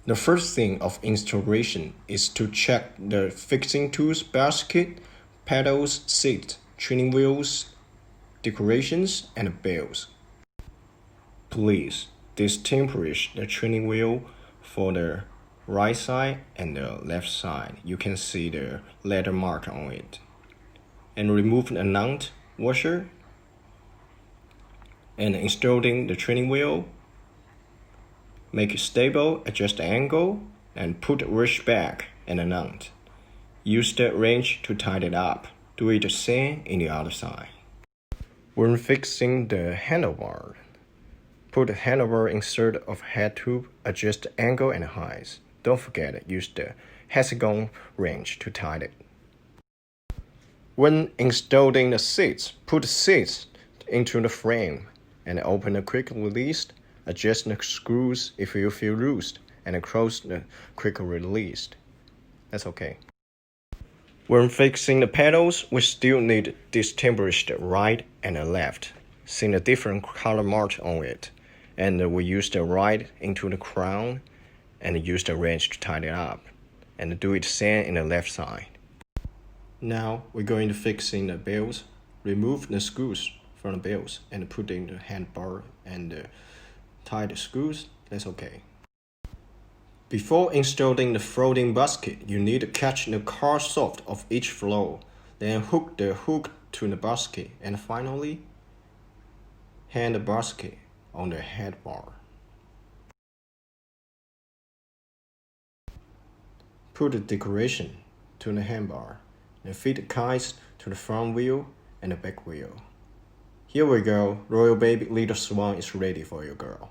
The first thing of installation is to check the fixing tools basket, pedals, seat, training wheels, decorations, and bells. Please distinguish the training wheel for the right side and the left side. You can see the letter mark on it. And remove the nut washer and installing the training wheel. Make it stable, adjust the angle, and put the wrench back and the nut. Use the wrench to tighten it up. Do it the same in the other side. When fixing the handlebar, put the handlebar insert of head tube, adjust the angle and height. Don't forget use the hexagon wrench to tighten it. When installing the seats, put the seats into the frame and open the quick release. Adjust the screws if you feel loose and close the quick release. That's okay. When fixing the pedals, we still need to distinguish the right and the left. See the different color marks on it. And we use the right into the crown and use the wrench to tighten it up. And do it same in the left side. Now we're going to fixing the bells. Remove the screws from the bells and put in the handbar and tie the screws. That's okay. Before installing the floating basket, you need to catch the car shaft of each floor, then hook the hook to the basket, and finally hang the basket on the head bar. Put the decoration to the handbar, and fit the kites to the front wheel and the back wheel. Here we go, Royal Baby Little Swan is ready for your girl.